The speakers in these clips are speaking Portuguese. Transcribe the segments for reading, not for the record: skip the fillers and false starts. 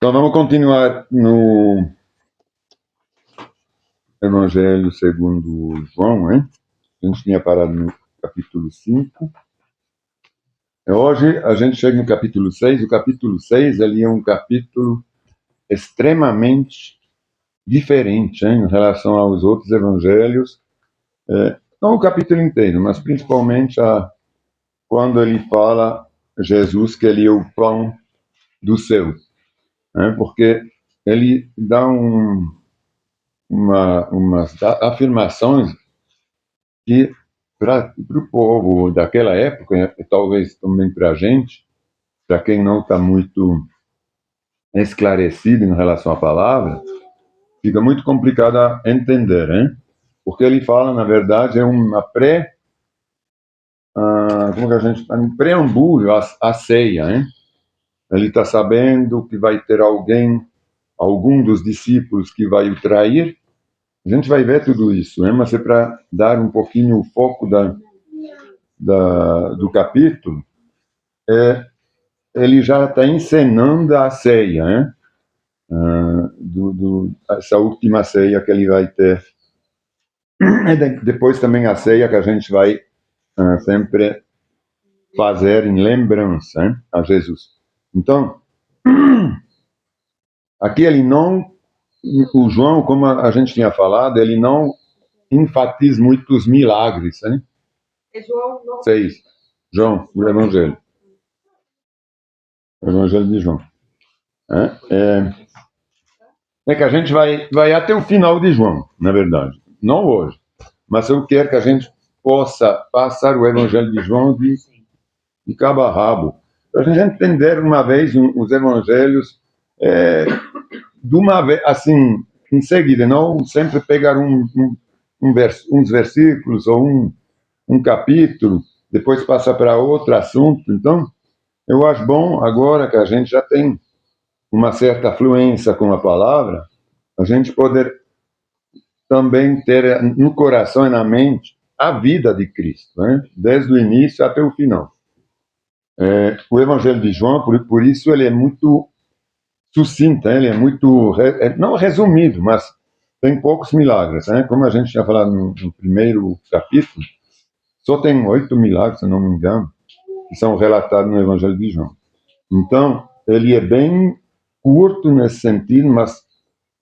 Então vamos continuar no Evangelho segundo João, hein? A gente tinha parado no capítulo 5. Hoje a gente chega no capítulo 6. O capítulo 6 ele é um capítulo extremamente diferente, hein, em relação aos outros evangelhos. Não o capítulo inteiro, mas principalmente quando ele fala Jesus que ele é o pão do céu, né? Porque ele dá umas afirmações que para o povo daquela época, e talvez também para a gente, para quem não está muito esclarecido em relação à palavra, fica muito complicado a entender, hein? Porque ele fala, na verdade, é uma como que a gente um preâmbulo à ceia, hein? Ele está sabendo que vai ter algum dos discípulos que vai o trair. A gente vai ver tudo isso, hein? Mas é para dar um pouquinho o foco do capítulo. Ele já está encenando a ceia, né? Essa última ceia que ele vai ter. E depois também a ceia que a gente vai sempre fazer em lembrança, hein, a Jesus. Então, aqui ele não, o João, como a gente tinha falado, ele não enfatiza muito os milagres, hein? É João 6. João, o Evangelho. O Evangelho de João. É que a gente vai até o final de João, na verdade. Não hoje. Mas eu quero que a gente possa passar o Evangelho de João de cabo a rabo. Para a gente entender uma vez os Evangelhos de uma vez, assim, em seguida, não sempre pegar uns versículos ou um capítulo, depois passar para outro assunto. Então, eu acho bom, agora que a gente já tem uma certa fluência com a palavra, a gente poder também ter no coração e na mente a vida de Cristo, né? Desde o início até o final. O Evangelho de João, por isso, ele é muito sucinto, ele é muito, não resumido, mas tem poucos milagres, né? Como a gente tinha falado no primeiro capítulo, só tem 8 milagres, se não me engano, que são relatados no Evangelho de João. Então, ele é bem curto nesse sentido, mas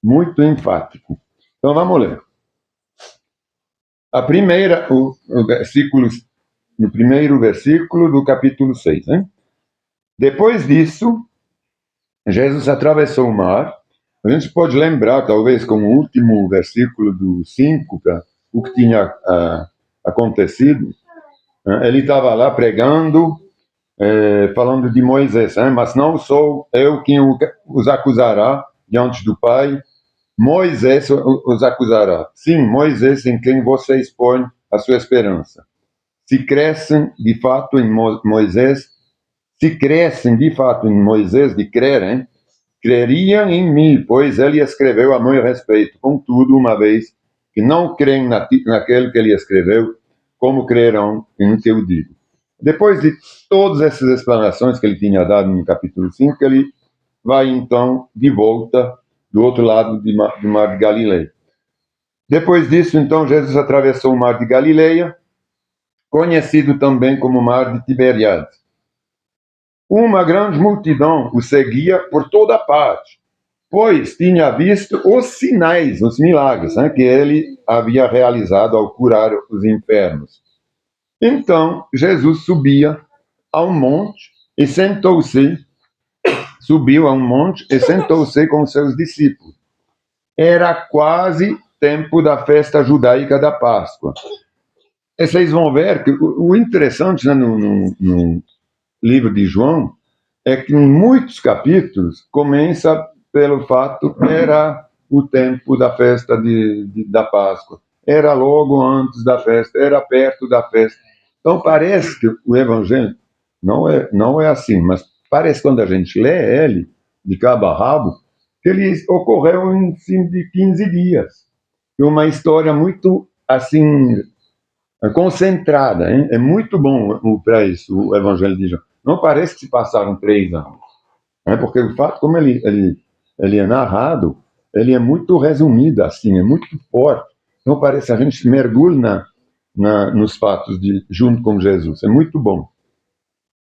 muito enfático. Então, vamos ler. A primeira, no primeiro versículo do capítulo 6. Né? Depois disso, Jesus atravessou o mar. A gente pode lembrar, talvez, como último versículo do 5, o que tinha acontecido. Ele estava lá pregando, falando de Moisés, mas não sou eu quem os acusará diante do Pai, Moisés os acusará. Sim, Moisés em quem vocês põem a sua esperança. Se crescem de fato em Moisés, se crescem de fato em Moisés de crerem, creriam em mim, pois ele escreveu a meu respeito. Contudo, uma vez que não creem naquele que ele escreveu, como crerão em que eu digo? Depois de todas essas explanações que ele tinha dado no capítulo 5, ele vai então de volta do outro lado do mar de Galileia. Depois disso, então, Jesus atravessou o mar de Galileia, conhecido também como mar de Tiberiades. Uma grande multidão o seguia por toda parte, pois tinha visto os sinais, os milagres, né, que ele havia realizado ao curar os enfermos. Então, Jesus subia a um monte e sentou-se, subiu a um monte e sentou-se com seus discípulos. Era quase tempo da festa judaica da Páscoa. E vocês vão ver que o interessante, né, no livro de João é que em muitos capítulos começa pelo fato que era o tempo da festa da Páscoa, era logo antes da festa, era perto da festa. Então parece que o Evangelho não é assim, mas parece que quando a gente lê ele, de cabo a rabo, que ele ocorreu em cima de 15 dias. É uma história muito, assim, concentrada, hein? É muito bom para isso, o Evangelho de João. Não parece que se passaram 3 anos. Porque o fato, como ele ele é narrado, ele é muito resumido, assim, é muito forte. Então parece que a gente mergulha nos fatos junto com Jesus. É muito bom.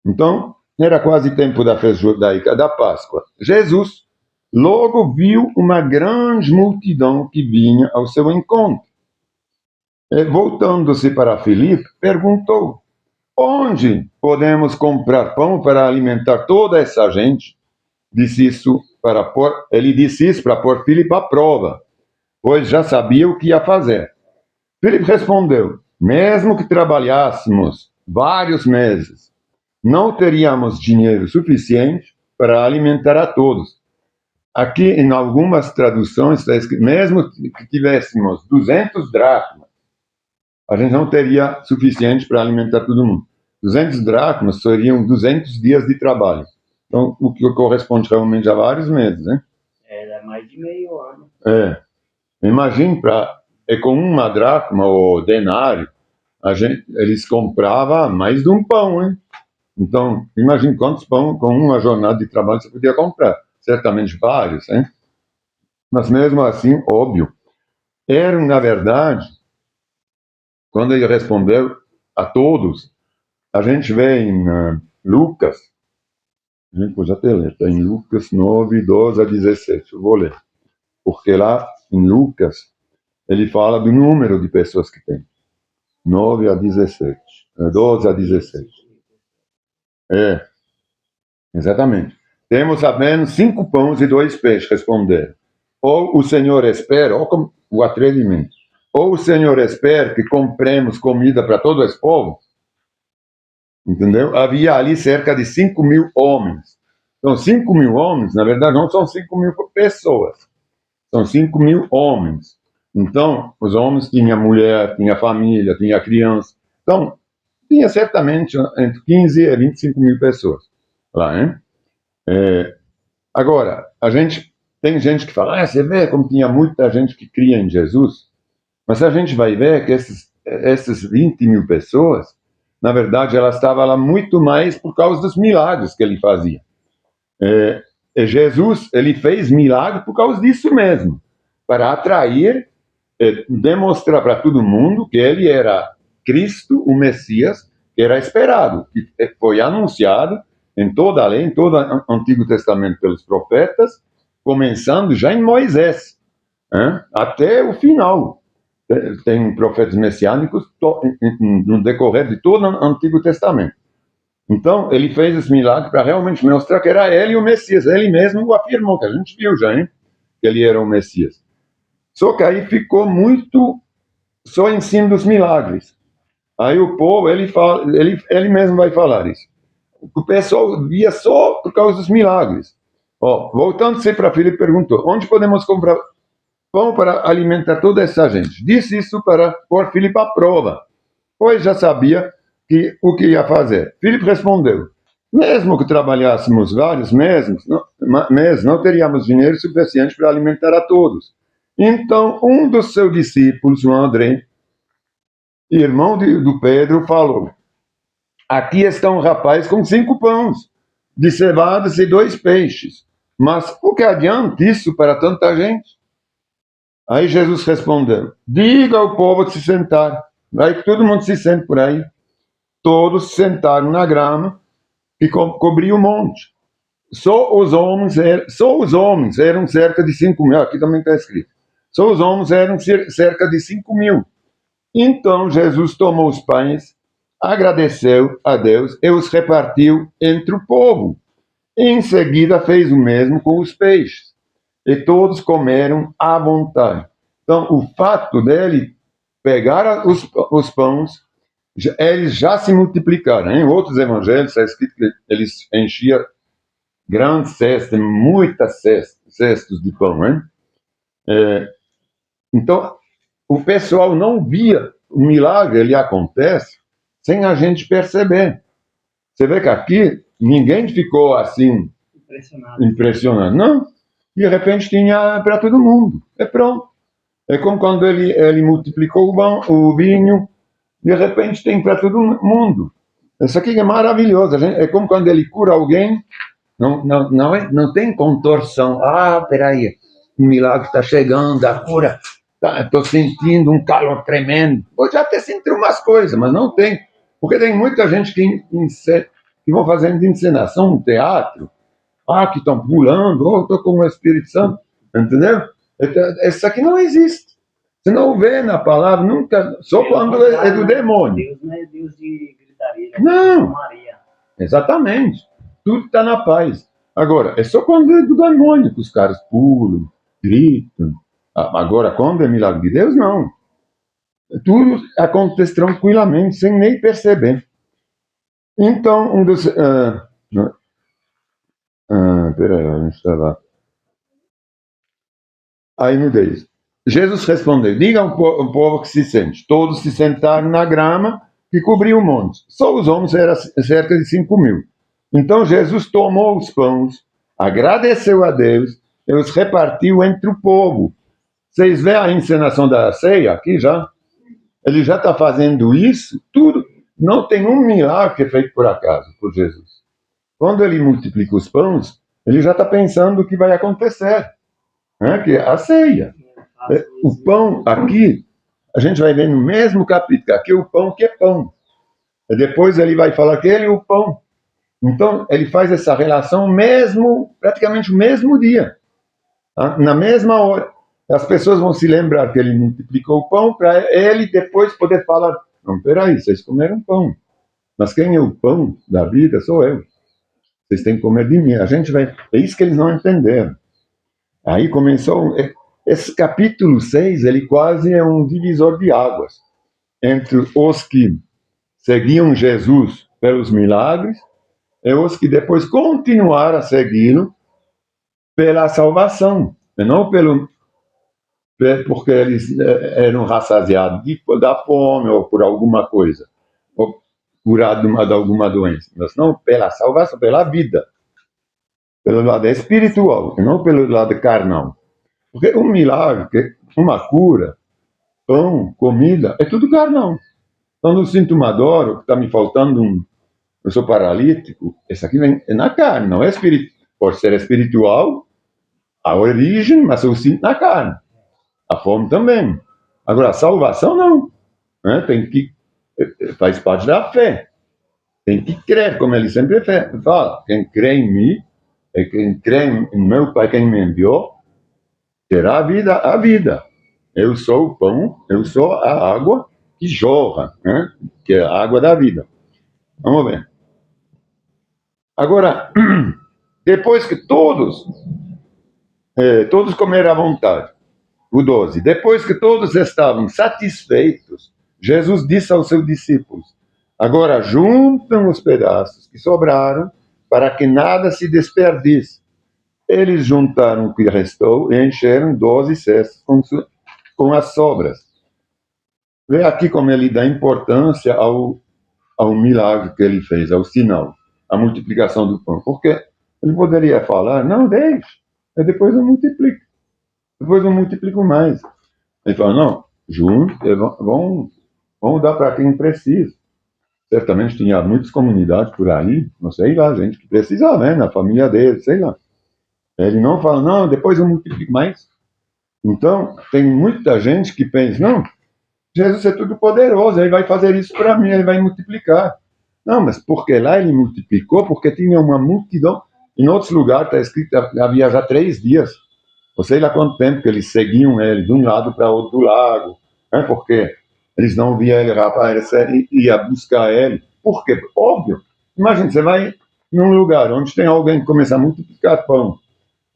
Então, era quase tempo da festa judaica da Páscoa. Jesus logo viu uma grande multidão que vinha ao seu encontro. Voltando-se para Filipe, perguntou: onde podemos comprar pão para alimentar toda essa gente? Ele disse isso para pôr Filipe à prova, pois já sabia o que ia fazer. Filipe respondeu: mesmo que trabalhássemos vários meses, não teríamos dinheiro suficiente para alimentar a todos. Aqui, em algumas traduções, está escrito: mesmo que tivéssemos 200 dracmas, a gente não teria suficiente para alimentar todo mundo. 200 dracmas seriam 200 dias de trabalho. Então, o que corresponde realmente a vários meses, né? Era mais de meio ano. Imagine, com uma dracma ou denário, eles compravam mais de um pão, hein? Então, imagine quantos pão com uma jornada de trabalho você podia comprar. Certamente vários, hein? Mas mesmo assim, óbvio, eram, na verdade, quando ele respondeu a todos, a gente vê em Lucas, a gente pode até ler, está em Lucas 9, 12 a 17, eu vou ler. Porque lá, em Lucas, ele fala do número de pessoas que tem. 9 a 17, 12 a 17. Exatamente. Temos apenas 5 pães e 2 peixes, responderam. Ou o Senhor espera, ou como o atrevimento, ou o Senhor espera que compremos comida para todo esse povo. Entendeu? Havia ali cerca de 5.000 homens. Então, 5.000 homens, na verdade, não são 5.000 pessoas. São 5.000 homens. Então, os homens tinham mulher, tinha família, tinha criança. Então, tinha certamente entre 15 e 25.000 pessoas lá, hein? Agora, tem gente que fala, você vê como tinha muita gente que cria em Jesus, mas a gente vai ver que essas 20.000 pessoas, na verdade, elas estavam lá muito mais por causa dos milagres que ele fazia. Jesus, ele fez milagre por causa disso mesmo, para atrair, demonstrar para todo mundo que ele era Cristo, o Messias, que era esperado, que foi anunciado em toda a lei, em todo o Antigo Testamento pelos profetas, começando já em Moisés, até o final. Tem profetas messiânicos no decorrer de todo o Antigo Testamento. Então, ele fez esse milagre para realmente mostrar que era ele o Messias. Ele mesmo o afirmou, que a gente viu já, hein? Que ele era o Messias. Só que aí ficou muito só em cima dos milagres. Aí o povo, ele mesmo vai falar isso. O pessoal via só por causa dos milagres. Voltando-se para Filipe, perguntou: onde podemos comprar pão para alimentar toda essa gente? Disse isso para pôr Filipe à prova, pois já sabia o que ia fazer. Filipe respondeu: mesmo que trabalhássemos vários meses, não teríamos dinheiro suficiente para alimentar a todos. Então, um dos seus discípulos, João André, irmão do Pedro, falou: aqui está um rapaz com 5 pães de cevadas e 2 peixes. Mas o que adianta isso para tanta gente? Aí Jesus respondeu: diga ao povo se sentar. Aí todo mundo se sente por aí. Todos se sentaram na grama que cobria o monte. Só os homens eram cerca de 5.000. Aqui também está escrito. Só os homens eram cerca de 5.000. Então Jesus tomou os pães, agradeceu a Deus e os repartiu entre o povo. E em seguida fez o mesmo com os peixes. E todos comeram à vontade. Então, o fato dele pegar os pães, eles já se multiplicaram. Em outros evangelhos está escrito que eles enchiam grandes cestas, muitas cestas de pão. Hein? Então, o pessoal não via o milagre, ele acontece sem a gente perceber. Você vê que aqui ninguém ficou assim impressionado. Não, de repente tinha para todo mundo. Pronto. É como quando ele multiplicou o vinho, de repente tem para todo mundo. Isso aqui é maravilhoso. É como quando ele cura alguém, Não tem contorção. Peraí, o milagre está chegando, a cura. Estou sentindo um calor tremendo. Pode até sentir umas coisas, mas não tem. Porque tem muita gente que vão fazendo encenação no teatro. Que estão pulando, estou com o Espírito Santo. Entendeu? Isso aqui não existe. Você não vê na palavra nunca, só quando é do demônio. Deus não é Deus de gritaria. Não. Maria. Exatamente. Tudo está na paz. Agora, é só quando é do demônio que os caras pulam, gritam. Agora, quando é milagre de Deus, não. Tudo acontece tranquilamente, sem nem perceber. Então, peraí, a gente estava... Aí no 10. Jesus respondeu: diga ao povo que se sente. Todos se sentaram na grama que cobria o monte. Só os homens eram cerca de 5.000. Então Jesus tomou os pães, agradeceu a Deus e os repartiu entre o povo. Vocês veem a encenação da ceia aqui já? Ele já está fazendo isso tudo. Não tem um milagre que é feito por acaso, por Jesus. Quando ele multiplica os pães, ele já está pensando o que vai acontecer, né? Que é a ceia. O pão aqui, a gente vai ver no mesmo capítulo, aqui o pão que é pão. E depois ele vai falar que ele é o pão. Então, ele faz essa relação praticamente no mesmo dia, tá? Na mesma hora. As pessoas vão se lembrar que ele multiplicou o pão para ele depois poder falar: não, peraí, vocês comeram pão. Mas quem é o pão da vida sou eu. Vocês têm que comer de mim. É isso que eles não entenderam. Aí começou... Esse capítulo 6, ele quase é um divisor de águas entre os que seguiam Jesus pelos milagres e os que depois continuaram a segui-lo pela salvação, e não porque eles eram rassasiados da fome ou por alguma coisa, ou curados de alguma doença, mas não pela salvação, pela vida, pelo lado espiritual, e não pelo lado carnal. Porque um milagre, uma cura, pão, comida, é tudo carnal. Quando eu sinto uma dor, ou está me faltando eu sou paralítico, isso aqui vem na carne, não é espiritual. Pode ser espiritual, a origem, mas eu sinto na carne. A fome também. Agora, a salvação não. Né? Faz parte da fé. Tem que crer, como ele sempre fala. Quem crê em mim, quem crê em meu Pai, quem me enviou, terá a vida. Eu sou o pão, eu sou a água que jorra, né? Que é a água da vida. Vamos ver. Agora, depois que todos comeram à vontade, o 12, depois que todos estavam satisfeitos, Jesus disse aos seus discípulos: agora juntam os pedaços que sobraram para que nada se desperdice. Eles juntaram o que restou e encheram 12 cestos com as sobras. Vê aqui como ele dá importância ao milagre que ele fez, ao sinal, a multiplicação do pão. Porque ele poderia falar: não, deixe, depois eu multiplico mais. Ele fala: não, juntos, vão dar para quem precisa. Certamente tinha muitas comunidades por aí, não sei lá, gente que precisava, né, na família dele, sei lá. Ele não fala: não, depois eu multiplico mais. Então, tem muita gente que pensa: não, Jesus é tudo poderoso, ele vai fazer isso para mim, ele vai multiplicar. Não, mas porque lá ele multiplicou, porque tinha uma multidão. Em outros lugares está escrito, havia já 3 dias, ou sei lá quanto tempo que eles seguiam ele de um lado para outro do lago, né? Porque eles não viam ele, rapaz, ele ia buscar ele. Por quê? Óbvio. Imagina, você vai num lugar onde tem alguém que começa a multiplicar pão,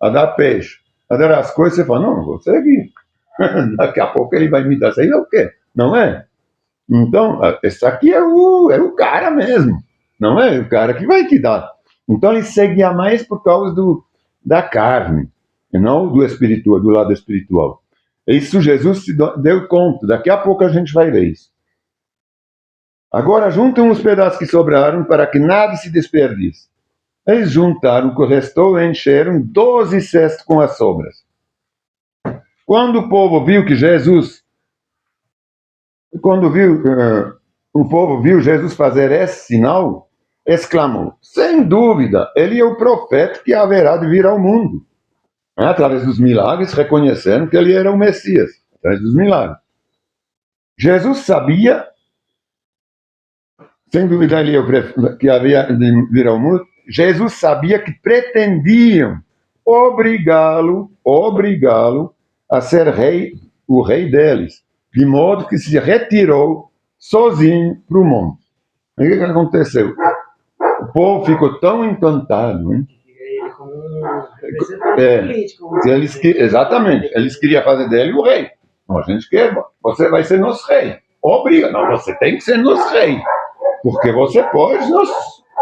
a dar peixe, a dar as coisas, você fala: não vou seguir. Daqui a pouco ele vai me dar, sei lá o quê, não é? Então, esse aqui é o cara mesmo, não é o cara que vai te dar. Então ele seguia mais por causa da carne, e não do lado espiritual. Isso Jesus se deu conta, daqui a pouco a gente vai ver isso. Agora juntam os pedaços que sobraram para que nada se desperdice. Eles juntaram o que restou e encheram 12 cestos com as sobras. Quando o povo viu o povo viu Jesus fazer esse sinal, exclamou: sem dúvida, ele é o profeta que haverá de vir ao mundo. Através dos milagres, reconhecendo que ele era o Messias, através dos milagres. Jesus sabia, sem dúvida, ele é o que havia de vir ao mundo. Jesus sabia que pretendiam obrigá-lo a ser rei, o rei deles, de modo que se retirou sozinho para o monte. O que aconteceu? O povo ficou tão encantado, hein? Ele como um representante político. Exatamente. Eles queriam fazer dele o rei. Não, a gente quer, você vai ser nosso rei. Obriga. Não, você tem que ser nosso rei. Porque você pode nos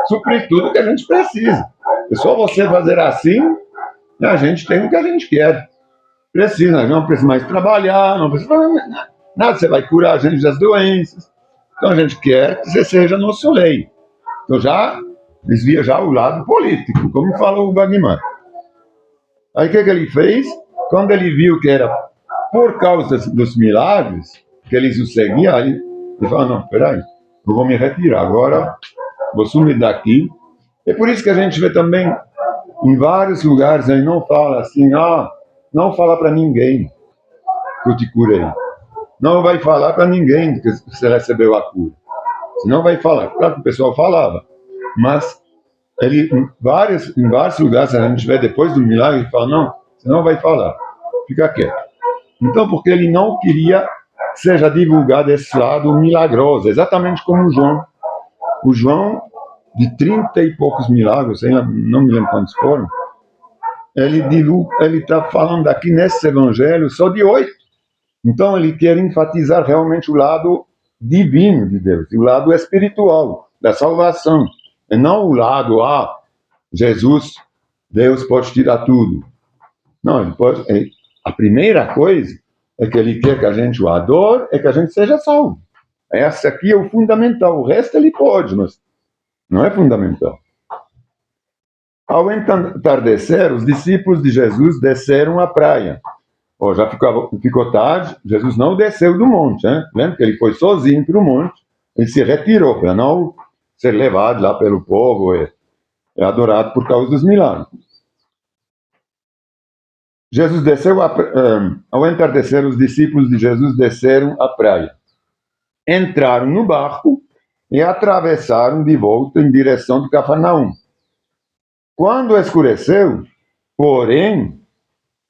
suprir tudo que a gente precisa. É só você fazer assim, a gente tem o que a gente quer. Precisa, não precisa mais trabalhar, não precisa nada. Você vai curar a gente das doenças. Então a gente quer que você seja nosso rei. Então já desvia já o lado político, como falou o Wagner. Aí o que ele fez? Quando ele viu que era por causa dos milagres que eles o seguiam, aí ele falou: não, peraí, eu vou me retirar agora, vou sumir daqui. É por isso que a gente vê também em vários lugares, ele não fala assim: não fala para ninguém que eu te curei. Não vai falar para ninguém que você recebeu a cura. Senão vai falar. Claro que o pessoal falava, mas ele, em vários lugares, a gente vê depois do milagre, ele fala: não, você não vai falar, fica quieto. Então, porque ele não queria que seja divulgado esse lado milagroso, exatamente como o João. O João, de 30 e poucos milagres, não me lembro quantos foram, ele está falando aqui nesse evangelho só de 8. Então, ele quer enfatizar realmente o lado divino de Deus, o lado espiritual da salvação, e não o lado, Jesus, Deus pode tirar tudo. Não, ele pode. A primeira coisa é que ele quer que a gente o adore, é que a gente seja salvo. Essa aqui é o fundamental. O resto ele pode, mas não é fundamental. Ao entardecer, os discípulos de Jesus desceram à praia. Já ficou tarde, Jesus não desceu do monte, né? Lembra que ele foi sozinho para o monte, ele se retirou para não ser levado lá pelo povo e adorado por causa dos milagres. Jesus desceu, ao entardecer, os discípulos de Jesus desceram à praia. Entraram no barco e atravessaram de volta em direção de Cafarnaum. Quando escureceu, porém,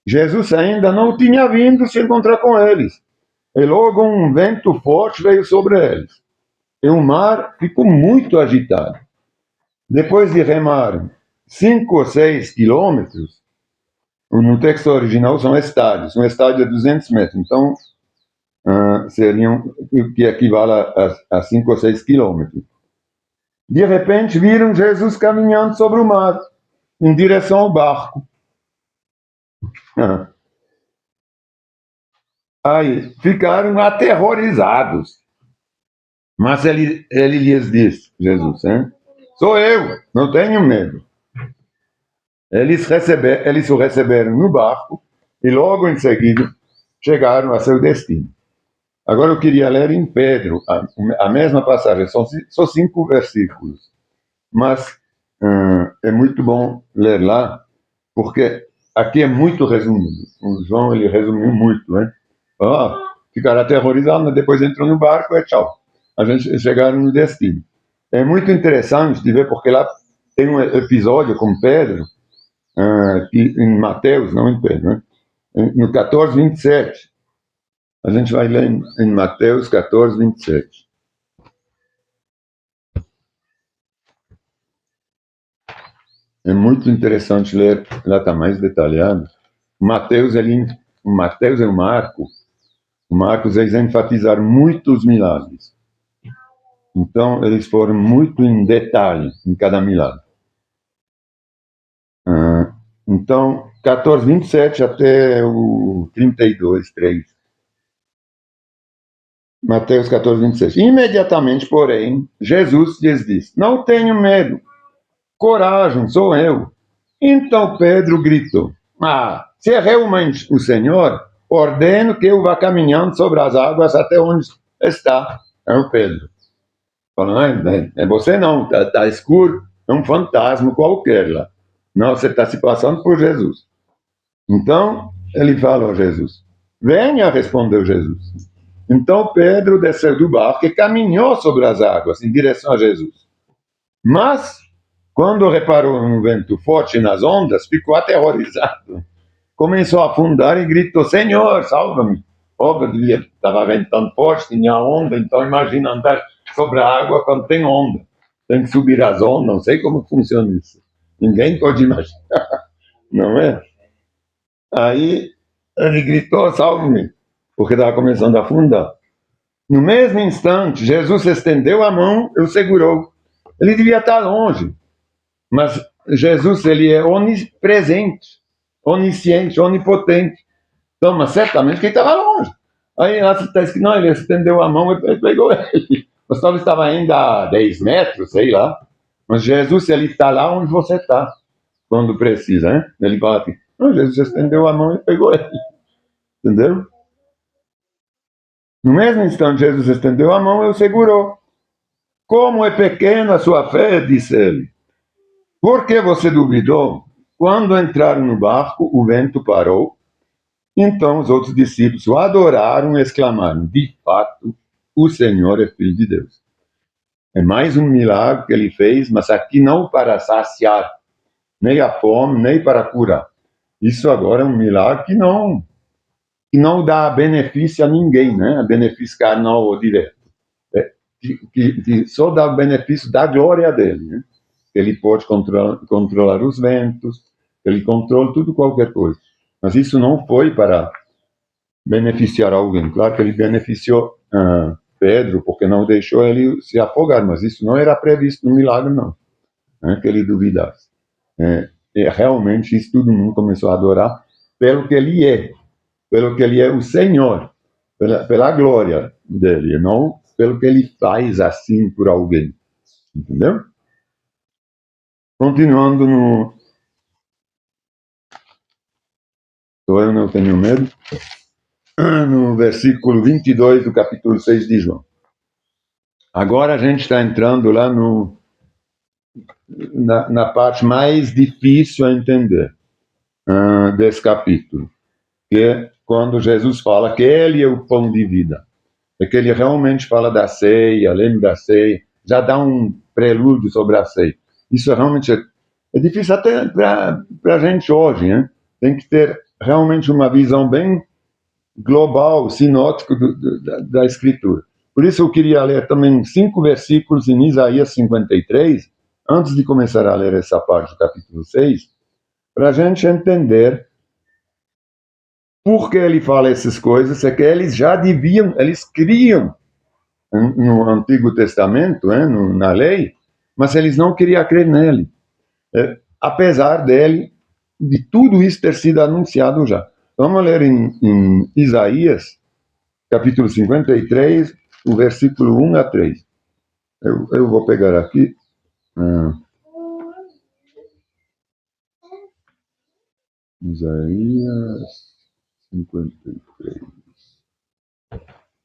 Jesus ainda não tinha vindo se encontrar com eles. E logo um vento forte veio sobre eles. E o mar ficou muito agitado. Depois de remar 5 ou 6 quilômetros, no texto original são estádios. Um estádio é 200 metros. Então, seriam o que equivale a 5 ou 6 quilômetros. De repente, viram Jesus caminhando sobre o mar, em direção ao barco. Aí, ficaram aterrorizados. Mas ele lhes disse, Jesus, sou eu, não tenho medo. Eles o receberam no barco e logo em seguida chegaram a seu destino. Agora eu queria ler em Pedro a mesma passagem, são só 5 versículos, mas é muito bom ler lá, porque aqui é muito resumido. O João ele resumiu muito, né? Ficaram aterrorizados, mas depois entrou no barco e tchau. A gente chegaram no destino. É muito interessante de ver, porque lá tem um episódio com Pedro, em Mateus, não em Pedro, né? No 14, 27. A gente vai ler em Mateus 14, 27. É muito interessante ler, lá está mais detalhado. Mateus e o Marcos, eles enfatizaram muito os milagres. Então, eles foram muito em detalhe em cada milagre. Então, 14, 27 até o 32, 3. Mateus 14, 26. Imediatamente, porém, Jesus lhes disse: não tenho medo, coragem, sou eu. Então Pedro gritou: se é realmente o Senhor, ordeno que eu vá caminhando sobre as águas até onde está. É o Pedro. Falando, é você não, tá escuro, é um fantasma qualquer lá. Não, você está se passando por Jesus. Então, ele fala a Jesus, venha, respondeu Jesus. Então Pedro desceu do barco e caminhou sobre as águas em direção a Jesus. Mas, quando reparou um vento forte nas ondas, ficou aterrorizado. Começou a afundar e gritou, Senhor, salva-me. Óbvio, estava ventando forte, tinha onda, então imagina andar sobre a água quando tem onda. Tem que subir as ondas, não sei como funciona isso. Ninguém pode imaginar, não é? Aí ele gritou, salve-me, porque estava começando a afundar. No mesmo instante, Jesus estendeu a mão e o segurou. Ele devia estar longe, mas Jesus, ele é onipresente, onisciente, onipotente. Então, mas certamente que ele estava longe. Aí está escrito, não, ele estendeu a mão e pegou ele. Mas talvez estava ainda a 10 metros, sei lá. Mas Jesus, ele está lá onde você está, quando precisa, né? Ele fala assim, não, Jesus estendeu a mão e pegou ele. Entendeu? No mesmo instante, Jesus estendeu a mão e o segurou. Como é pequena a sua fé, disse ele. Por que você duvidou? Quando entraram no barco, o vento parou. Então os outros discípulos o adoraram e exclamaram: de fato, o Senhor é Filho de Deus. É mais um milagre que ele fez, mas aqui não para saciar nem a fome, nem para curar. Isso agora é um milagre que não dá benefício a ninguém, né? Benefício carnal ou direto. Que só dá o benefício da glória dele, né? Ele pode controlar os ventos, ele controla tudo, qualquer coisa. Mas isso não foi para beneficiar alguém. Claro que ele beneficiou Pedro, porque não deixou ele se afogar, mas isso não era previsto no milagre, não, né, que ele duvidasse. E realmente isso todo mundo começou a adorar pelo que ele é o Senhor, pela glória dele, não pelo que ele faz assim por alguém. Entendeu? Continuando no... Eu não tenho medo. No versículo 22 do capítulo 6 de João. Agora a gente está entrando lá na parte mais difícil a entender desse capítulo, que é quando Jesus fala que ele é o pão de vida. É que ele realmente fala da ceia, lembra da ceia, já dá um prelúdio sobre a ceia. Isso realmente é difícil até para a gente hoje, né? Tem que ter realmente uma visão bem global, sinótico da Escritura. Por isso eu queria ler também 5 versículos em Isaías 53, antes de começar a ler essa parte do capítulo 6, para a gente entender por que ele fala essas coisas, é que eles já deviam, eles criam no Antigo Testamento, na lei, mas eles não queriam crer nele, apesar de tudo isso ter sido anunciado já. Vamos ler em Isaías, capítulo 53, o versículo 1 a 3. Eu vou pegar aqui. Isaías 53.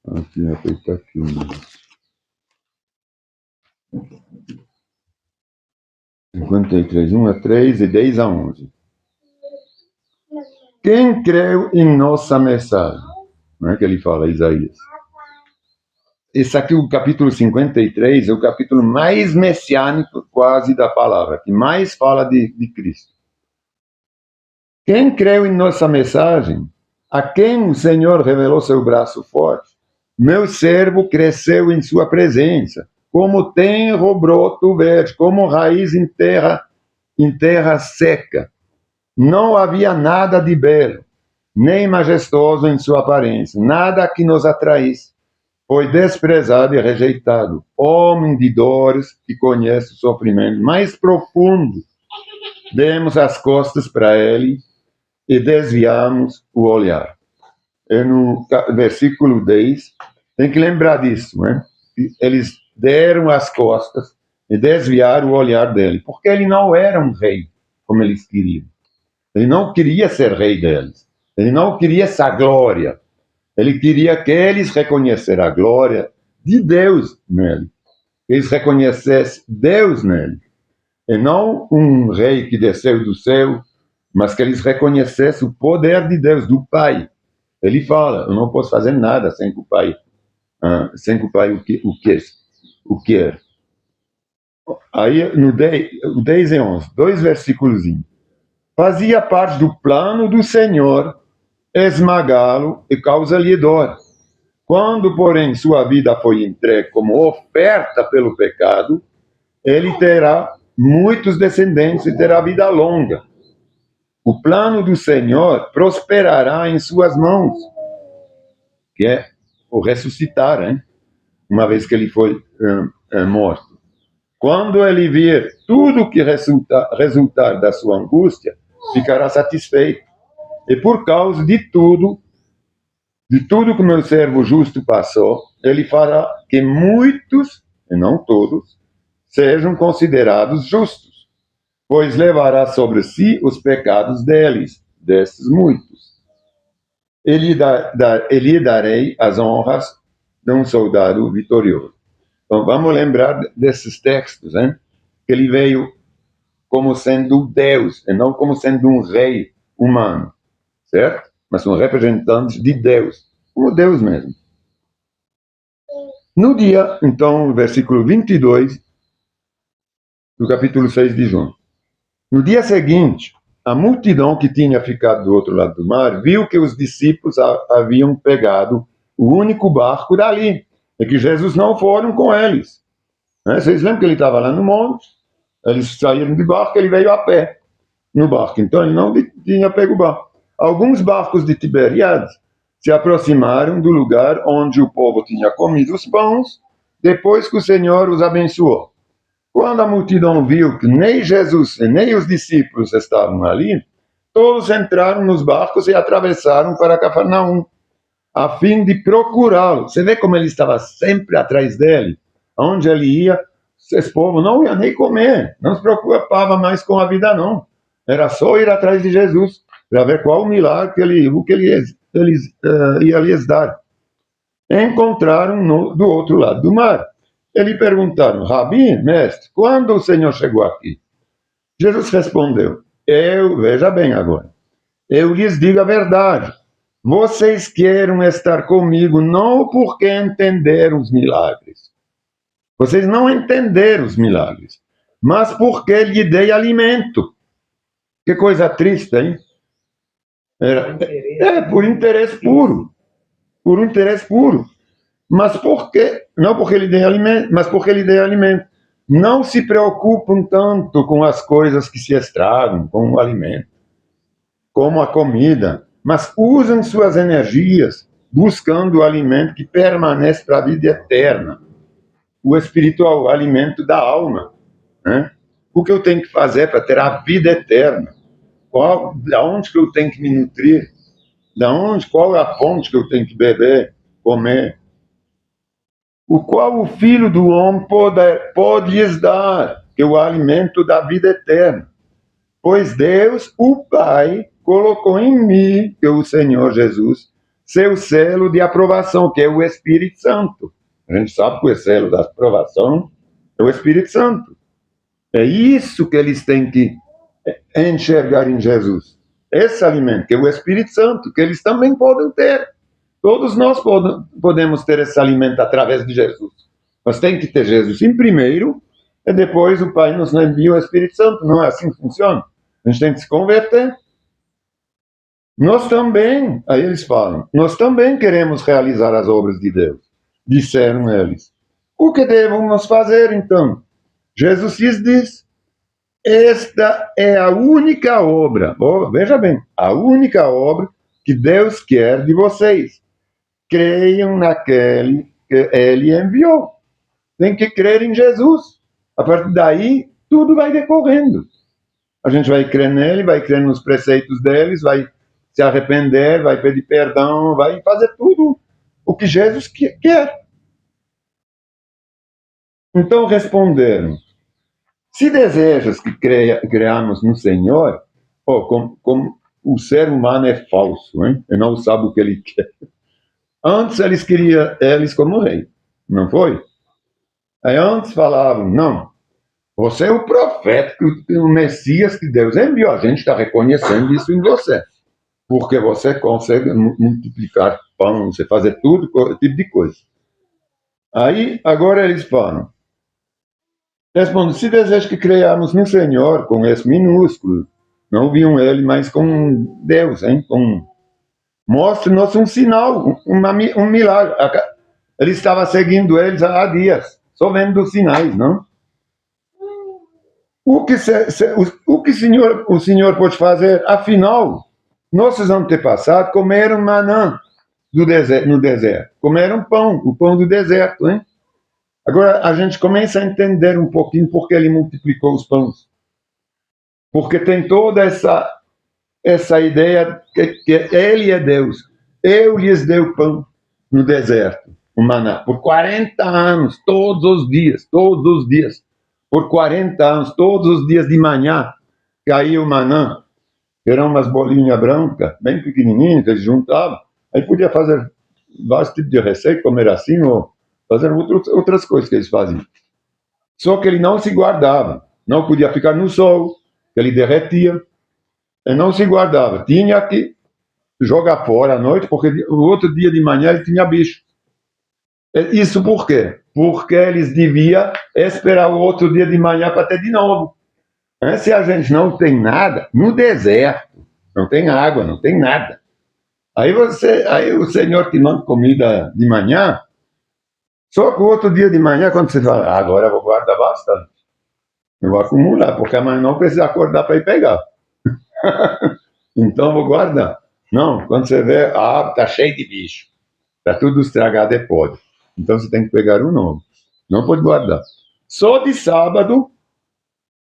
Aqui, apertar aqui. 53, 1 a 3 e 10 a 11. Quem creu em nossa mensagem? Não é que ele fala, Isaías. Esse aqui, o capítulo 53, é o capítulo mais messiânico quase da palavra, que mais fala de Cristo. Quem creu em nossa mensagem? A quem o Senhor revelou seu braço forte? Meu servo cresceu em sua presença, como tenro broto verde, como raiz em terra seca. Não havia nada de belo, nem majestoso em sua aparência, nada que nos atraísse. Foi desprezado e rejeitado, homem de dores que conhece o sofrimento mais profundo. Demos as costas para ele e desviamos o olhar. No versículo 10, tem que lembrar disso, né? Eles deram as costas e desviaram o olhar dele, porque ele não era um rei, como eles queriam. Ele não queria ser rei deles. Ele não queria essa glória. Ele queria que eles reconhecessem a glória de Deus nele. eles reconhecessem Deus nele, e não um rei que desceu do céu, mas que eles reconhecessem o poder de Deus, do Pai. Ele fala, eu não posso fazer nada sem que o Pai, o quer. Aí, no 10 e 11, 2 versículos. Fazia parte do plano do Senhor esmagá-lo e causar-lhe dor. Quando, porém, sua vida foi entregue como oferta pelo pecado, ele terá muitos descendentes e terá vida longa. O plano do Senhor prosperará em suas mãos, que é o ressuscitar, hein? Uma vez que ele foi morto. Quando ele vir tudo que resultar da sua angústia, ficará satisfeito. E por causa de tudo que meu servo justo passou, ele fará que muitos, e não todos, sejam considerados justos, pois levará sobre si os pecados desses muitos. E lhe darei as honras de um soldado vitorioso. Então, vamos lembrar desses textos, hein? Que ele veio como sendo Deus, e não como sendo um rei humano, certo? Mas são representantes de Deus, como Deus mesmo. No dia, então, versículo 22 do capítulo 6 de João. No dia seguinte, a multidão que tinha ficado do outro lado do mar viu que os discípulos haviam pegado o único barco dali, e que Jesus não foram com eles. Vocês lembram que ele estava lá no monte, eles saíram de barco, ele veio a pé no barco, então ele não tinha pego o barco. Alguns barcos de Tiberíades se aproximaram do lugar onde o povo tinha comido os pães, depois que o Senhor os abençoou. Quando a multidão viu que nem Jesus e nem os discípulos estavam ali, todos entraram nos barcos e atravessaram para Cafarnaum, a fim de procurá-lo. Você vê como ele estava sempre atrás dele? Onde ele ia, esse povo não ia nem comer, não se preocupava mais com a vida, não. Era só ir atrás de Jesus, para ver qual o milagre que ele ia lhes dar. Encontraram do outro lado do mar. Eles perguntaram, Rabi, mestre, quando o Senhor chegou aqui? Jesus respondeu, veja bem agora, eu lhes digo a verdade, vocês querem estar comigo não porque entenderam os milagres, vocês não entenderam os milagres, mas porque lhe dei alimento. Que coisa triste, hein? Por interesse puro. Por interesse puro. Mas por quê? Não porque ele dê alimento, mas porque ele dê alimento. Não se preocupam tanto com as coisas que se estragam, com o alimento, como a comida, mas usam suas energias buscando o alimento que permanece para a vida eterna, o espiritual, o alimento da alma, né? O que eu tenho que fazer para ter a vida eterna? Da onde que eu tenho que me nutrir? Qual é a fonte que eu tenho que beber, comer? O qual o Filho do Homem pode lhes dar, que é o alimento da vida eterna. Pois Deus, o Pai, colocou em mim, que é o Senhor Jesus, seu selo de aprovação, que é o Espírito Santo. A gente sabe que o selo da aprovação é o Espírito Santo. É isso que eles têm que enxergar em Jesus. Esse alimento, que é o Espírito Santo, que eles também podem ter. Todos nós podemos ter esse alimento através de Jesus. Mas tem que ter Jesus em primeiro, e depois o Pai nos envia o Espírito Santo. Não é assim que funciona. A gente tem que se converter. Nós também, aí eles falam, nós também queremos realizar as obras de Deus. Disseram eles. O que devemos fazer, então? Jesus lhes diz, esta é a única obra, veja bem, a única obra que Deus quer de vocês. Creiam naquele que ele enviou. Tem que crer em Jesus. A partir daí, tudo vai decorrendo. A gente vai crer nele, vai crer nos preceitos deles, vai se arrepender, vai pedir perdão, vai fazer tudo o que Jesus quer. Então responderam, se desejas que creamos no Senhor, como o ser humano é falso, hein? Ele não sabe o que ele quer. Antes eles queriam eles como rei, não foi? Aí antes falavam, não, você é o profeta, o Messias que Deus enviou. A gente está reconhecendo isso em você. Porque você consegue multiplicar pão, você fazer tudo, tipo de coisa. Aí, agora eles falam, responde, se deseja que creiamos no Senhor, com esse minúsculo, não viam ele, mas com Deus, hein? Mostre-nos um sinal, um milagre. Ele estava seguindo eles há dias, só vendo os sinais, não? O que o Senhor pode fazer? Afinal, nossos antepassados comeram manã no deserto. Comeram pão, o pão do deserto, hein? Agora a gente começa a entender um pouquinho porque ele multiplicou os pães. Porque tem toda essa ideia que ele é Deus. Eu lhes dei o pão no deserto, o maná, por 40 anos, todos os dias. Por 40 anos, todos os dias de manhã, caía o manã. Eram umas bolinhas brancas, bem pequenininhas, eles juntavam. Aí podia fazer vários tipos de receita, comer assim, ou fazer outras coisas que eles faziam. Só que ele não se guardava. Não podia ficar no sol, ele derretia. Ele não se guardava. Tinha que jogar fora à noite, porque o outro dia de manhã ele tinha bicho. Isso por quê? Porque eles deviam esperar o outro dia de manhã para ter de novo. Se a gente não tem nada, no deserto, não tem água, não tem nada. Aí o Senhor te manda comida de manhã, só que o outro dia de manhã, quando você fala, agora eu vou guardar bastante. Eu vou acumular, porque amanhã não precisa acordar para ir pegar. Então eu vou guardar. Não, quando você vê, tá cheio de bicho. Tá tudo estragado, é podre. Então você tem que pegar um novo. Não pode guardar. Só de sábado,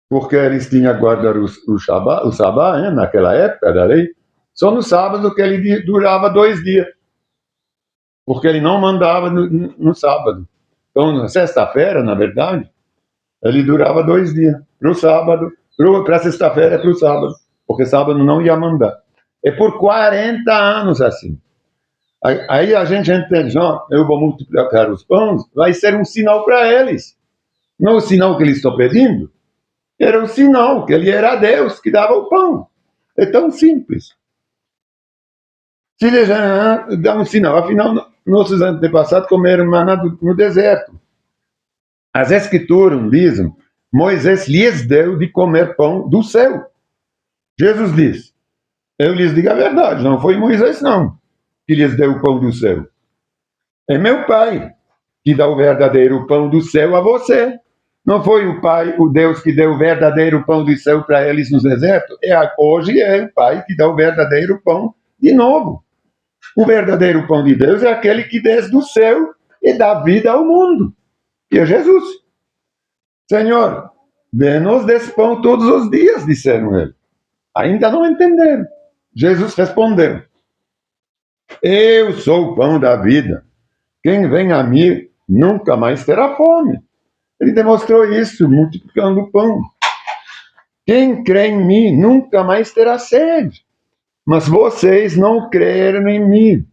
porque eles tinham que guardar o sabá, né, naquela época da lei, só no sábado que ele durava 2 dias. Porque ele não mandava no sábado. Então, na sexta-feira, na verdade, ele durava 2 dias. Para o sábado, para sexta-feira, para o sábado. Porque sábado não ia mandar. É por 40 anos assim. Aí a gente entende, não, eu vou multiplicar os pães, vai ser um sinal para eles. Não o sinal que eles estão pedindo, era um sinal que ele era Deus que dava o pão. É tão simples. Se ele já dá um sinal, afinal, nossos antepassados comeram maná no deserto. As escrituras dizem, Moisés lhes deu de comer pão do céu. Jesus diz, eu lhes digo a verdade, não foi Moisés não, que lhes deu o pão do céu. É meu Pai que dá o verdadeiro pão do céu a você. Não foi o Pai, o Deus que deu o verdadeiro pão do céu para eles no deserto? Hoje é o Pai que dá o verdadeiro pão de novo. O verdadeiro pão de Deus é aquele que desce do céu e dá vida ao mundo. E é Jesus. Senhor, dê-nos desse pão todos os dias, disseram eles. Ainda não entenderam. Jesus respondeu, eu sou o pão da vida. Quem vem a mim nunca mais terá fome. Ele demonstrou isso multiplicando o pão. Quem crê em mim nunca mais terá sede. Mas vocês não creram em mim.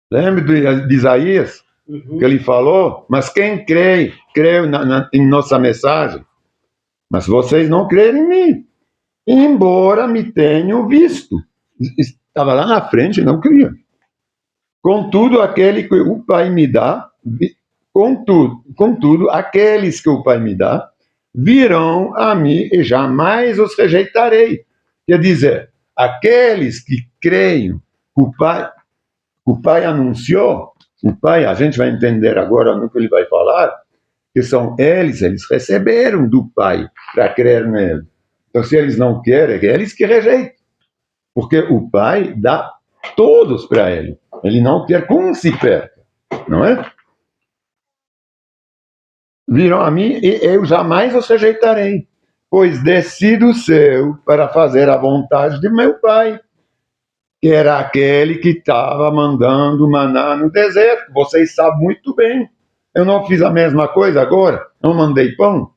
Lembra de Isaías? Que ele falou? Mas quem crê em nossa mensagem. Mas vocês não creram em mim. Embora me tenham visto. Estava lá na frente e não cria. Contudo, aquele que o Pai me dá, contudo, aqueles que o Pai me dá, virão a mim e jamais os rejeitarei. Quer dizer, aqueles que creem que o Pai anunciou, o Pai, a gente vai entender agora no que ele vai falar, que são eles receberam do Pai para crer nele. Então, se eles não querem, é eles que rejeitam. Porque o Pai dá todos para ele. Ele não quer que um se perca, não é? Virão a mim e eu jamais os rejeitarei, pois desci do céu para fazer a vontade de meu Pai, que era aquele que estava mandando maná no deserto. Vocês sabem muito bem. Eu não fiz a mesma coisa agora? Não mandei pão?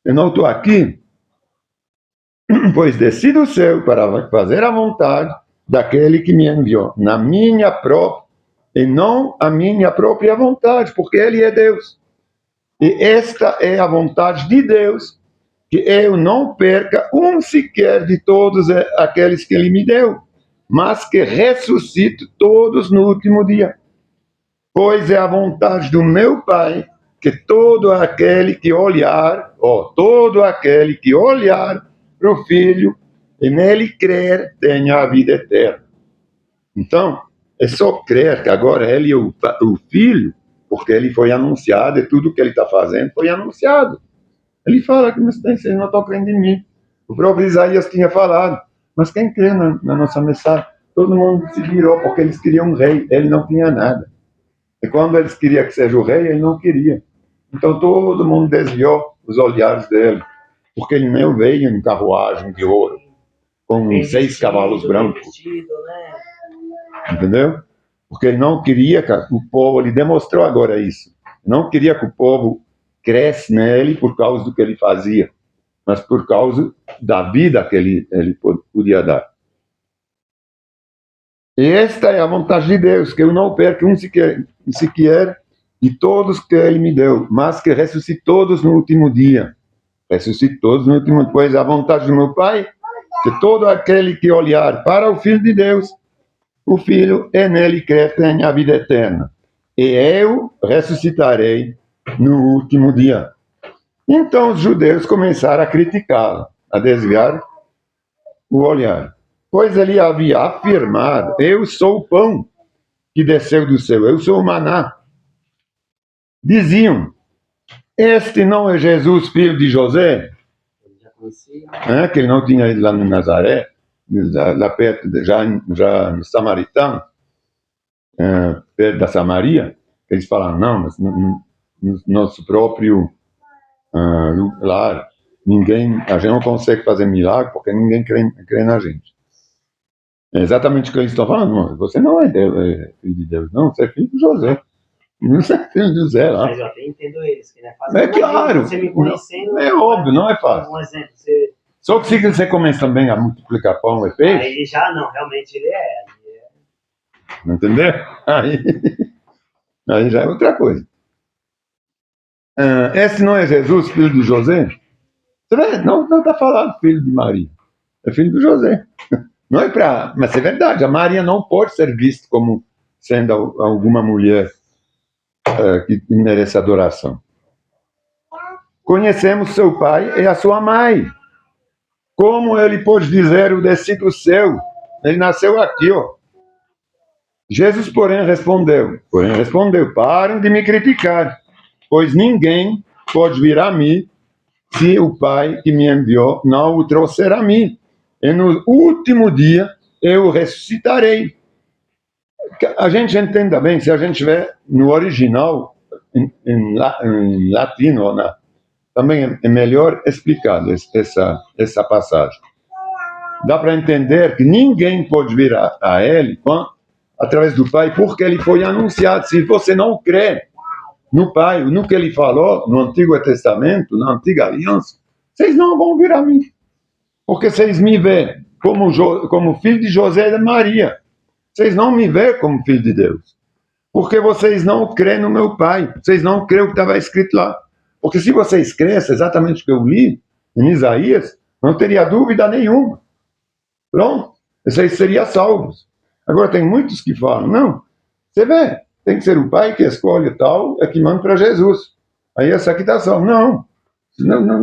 Eu não estou aqui? Pois desci do céu para fazer a vontade daquele que me enviou, na minha própria, e não a minha própria vontade, porque ele é Deus. E esta é a vontade de Deus, que eu não perca um sequer de todos aqueles que Ele me deu, mas que ressuscite todos no último dia. Pois é a vontade do meu Pai que todo aquele que olhar para o Filho e nele crer tenha a vida eterna. Então, é só crer que agora ele é o Filho, porque ele foi anunciado e tudo que ele está fazendo foi anunciado. Ele fala que vocês não estão crendo em mim. O próprio Isaías tinha falado, mas quem crê na nossa mensagem? Todo mundo se virou porque eles queriam um rei, ele não tinha nada. E quando eles queriam que seja o rei, ele não queria. Então todo mundo desviou os olhares dele, porque ele não veio em carruagem de ouro, com bem 6 vestido, cavalos brancos. Vestido, né? Entendeu? Porque ele não queria que o povo, ele demonstrou agora isso, não queria que o povo cresce nele por causa do que ele fazia, mas por causa da vida que ele podia dar. E esta é a vontade de Deus, que eu não perca um sequer de todos que Ele me deu, mas que ressuscite todos no último dia. Ressuscite todos no último dia, pois a vontade do meu Pai, que todo aquele que olhar para o Filho de Deus, o Filho, e nele crer, tenha a vida eterna. E eu ressuscitarei no último dia. Então os judeus começaram a criticá-lo, a desviar o olhar. Pois ele havia afirmado: eu sou o pão que desceu do céu, eu sou o maná. Diziam: este não é Jesus, filho de José? Que ele não tinha ido lá no Nazaré, lá perto, já no Samaritano, perto da Samaria. Eles falaram: não, mas no nosso próprio lar, a gente não consegue fazer milagre porque ninguém crê na gente. É exatamente o que eles estão falando. Você não é filho de Deus, não. Você é filho de José. Não é filho de José lá. Mas eu até entendo eles. Que não é fácil. É claro. Você me conhecendo. É óbvio, não é fácil. Um exemplo. Você... Só que se você começa também a multiplicar pão e peixe. Aí já não, realmente ele é. Não entendeu? Aí já é outra coisa. Esse não é Jesus, filho de José? Você vê? Não está falando filho de Maria. É filho de José. Não é para. Mas é verdade, a Maria não pode ser vista como sendo alguma mulher que merece adoração. Conhecemos seu pai e a sua mãe. Como ele pode dizer: eu desci do céu? Ele nasceu aqui, ó. Jesus, porém, respondeu: parem de me criticar, pois ninguém pode vir a mim se o Pai que me enviou não o trouxer a mim. E no último dia eu ressuscitarei. A gente entenda bem, se a gente vê no original, em latino, também é melhor explicado essa passagem. Dá para entender que ninguém pode vir a ele através do Pai, porque ele foi anunciado. Se você não crê no Pai, no que ele falou no Antigo Testamento, na Antiga Aliança, vocês não vão vir a mim. Porque vocês me veem como filho de José e de Maria. Vocês não me veem como filho de Deus. Porque vocês não creem no meu Pai. Vocês não creem o que estava escrito lá. Porque se vocês crescem exatamente o que eu li em Isaías, não teria dúvida nenhuma. Pronto, vocês seriam salvos. Agora tem muitos que falam: não, você vê, tem que ser o Pai que escolhe tal, é que manda para Jesus. Aí essa aqui está salvo. Não,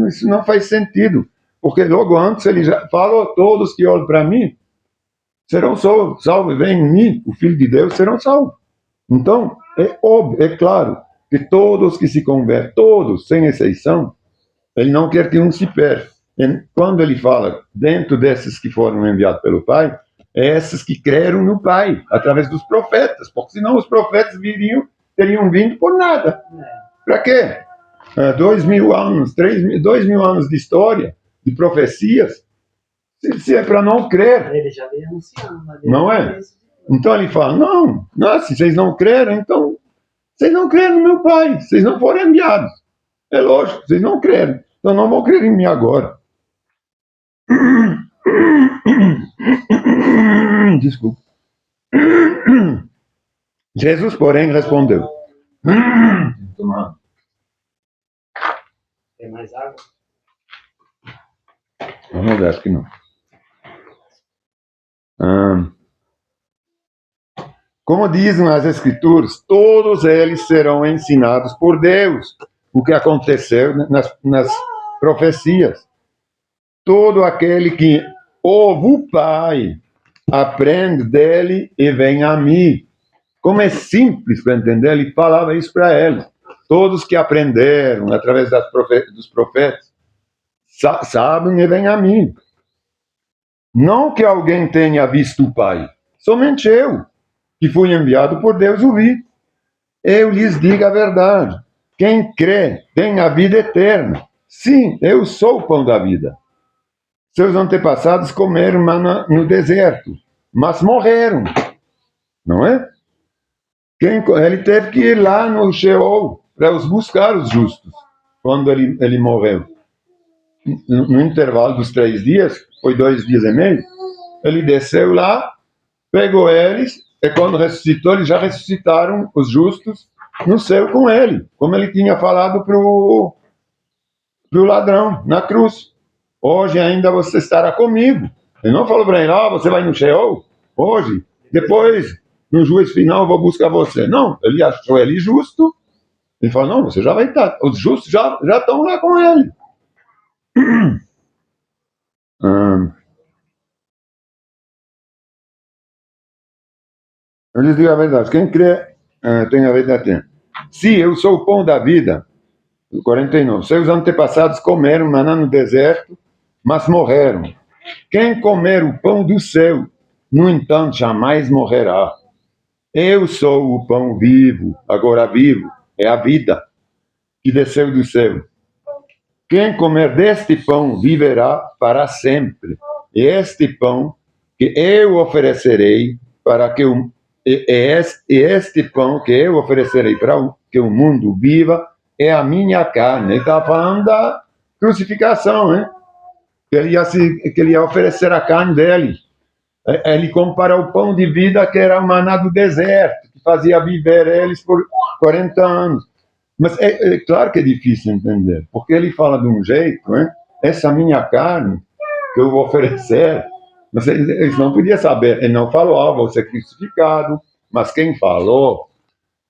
isso não faz sentido. Porque logo antes ele já falou: todos que olham para mim serão salvos, vem em mim, o Filho de Deus, serão salvos. Então, é óbvio, é claro, que todos que se convertem, todos, sem exceção, ele não quer que um se perca. Quando ele fala dentro desses que foram enviados pelo Pai, é esses que creram no Pai, através dos profetas, porque senão os profetas teriam vindo por nada. Para quê? 2.000 anos, 2.000 anos de história, de profecias, se é para não crer. Ele já veio anunciando. Não é? Então ele fala: não, se vocês não crerem, então vocês não creem no meu Pai, vocês não foram enviados. É lógico, vocês não creem, então não vão crer em mim agora. Desculpa. Jesus, porém, respondeu: Tem mais água? Vamos ver, acho que não. Como dizem as Escrituras, todos eles serão ensinados por Deus. O que aconteceu nas profecias. Todo aquele que ouve o Pai, aprende dele e vem a mim. Como é simples para entender, ele falava isso para eles. Todos que aprenderam através dos profetas, sabem e vêm a mim. Não que alguém tenha visto o Pai, somente eu, que fui enviado por Deus, o vi. Eu lhes digo a verdade. Quem crê tem a vida eterna. Sim, eu sou o pão da vida. Seus antepassados comeram maná no deserto, mas morreram. Não é? Ele teve que ir lá no Sheol para os buscar os justos, quando ele morreu. No intervalo dos 3 dias, foi 2 dias e meio, ele desceu lá, pegou eles, e quando ressuscitou, eles já ressuscitaram os justos no céu com ele, como ele tinha falado para o ladrão na cruz. Hoje ainda você estará comigo. Ele não falou para ele, você vai no Sheol hoje, depois, no juízo final, eu vou buscar você. Não, ele achou ele justo. Ele falou, não, você já vai estar. Os justos já estão lá com ele. Eu lhes digo a verdade, quem crê tem a vida eterna. Se eu sou o pão da vida, 49, seus antepassados comeram maná no deserto, mas morreram. Quem comer o pão do céu, no entanto, jamais morrerá. Eu sou o pão vivo, agora vivo, é a vida que desceu do céu. Quem comer deste pão viverá para sempre. E este pão que eu oferecerei para que este pão que eu oferecerei para que o mundo viva é a minha carne. Ele está falando da crucificação, né? Que ele ia oferecer a carne dele. Ele compara o pão de vida que era o maná do deserto, que fazia viver eles por 40 anos. Mas é claro que é difícil entender, porque ele fala de um jeito, né? Essa minha carne que eu vou oferecer, mas eles não podiam saber. Ele não falou, vou ser crucificado, mas quem falou,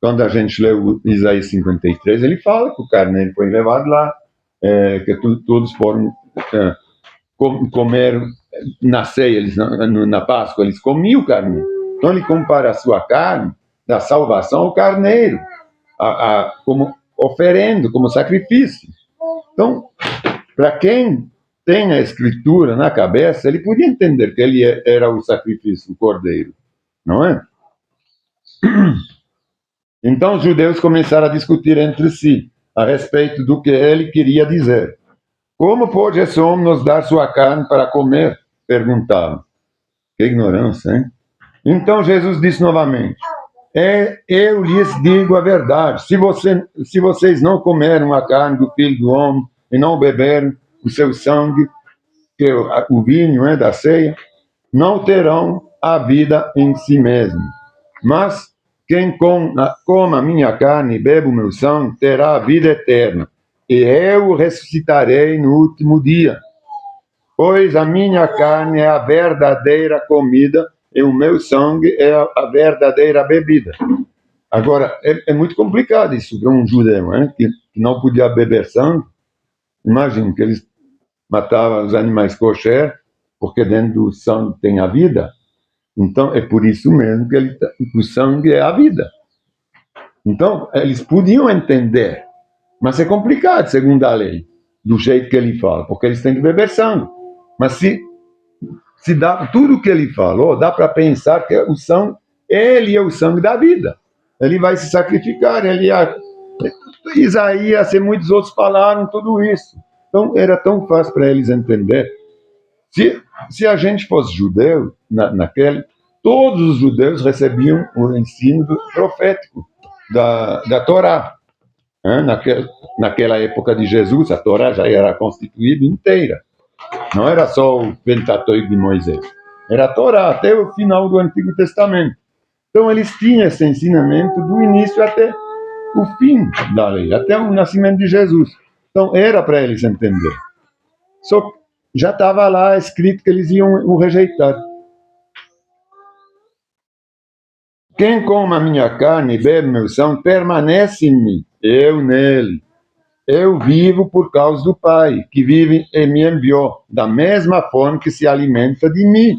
quando a gente leu Isaías 53, ele fala que o carneiro foi levado lá, que todos foram comer na ceia, na Páscoa, eles comiam o carneiro. Então ele compara a sua carne da salvação ao carneiro, como oferendo, como sacrifício. Então, para quem tem a escritura na cabeça, ele podia entender que ele era o sacrifício, o cordeiro, não é? Então os judeus começaram a discutir entre si a respeito do que ele queria dizer. Como pode esse homem nos dar sua carne para comer? Perguntavam. Que ignorância, hein? Então Jesus disse novamente, eu lhes digo a verdade, se vocês não comeram a carne do Filho do Homem e não beberam o seu sangue, que é o vinho da ceia, não terão a vida em si mesmo. Mas quem coma a minha carne e bebe o meu sangue terá a vida eterna, e eu o ressuscitarei no último dia. Pois a minha carne é a verdadeira comida e o meu sangue é a verdadeira bebida. Agora, é muito complicado isso para um judeu, né? Que não podia beber sangue. Imagina que eles matavam os animais kosher, porque dentro do sangue tem a vida. Então, é por isso mesmo que o sangue é a vida. Então, eles podiam entender, mas é complicado, segundo a lei, do jeito que ele fala, porque eles têm que beber sangue. Mas se dá tudo o que ele falou, dá para pensar que o sangue, ele é o sangue da vida. Ele vai se sacrificar, Isaías e muitos outros falaram tudo isso. Então, era tão fácil para eles entender. Se a gente fosse judeu, todos os judeus recebiam o ensino profético da Torá. Naquela época de Jesus, a Torá já era constituída inteira. Não era só o Pentateuco de Moisés. Era a Torá até o final do Antigo Testamento. Então, eles tinham esse ensinamento do início até o fim da lei, até o nascimento de Jesus. Então era para eles entender. Só que já estava lá escrito que eles iam o rejeitar. Quem come a minha carne e bebe meu sangue permanece em mim, eu nele. Eu vivo por causa do Pai, que vive e me enviou, da mesma forma que se alimenta de mim.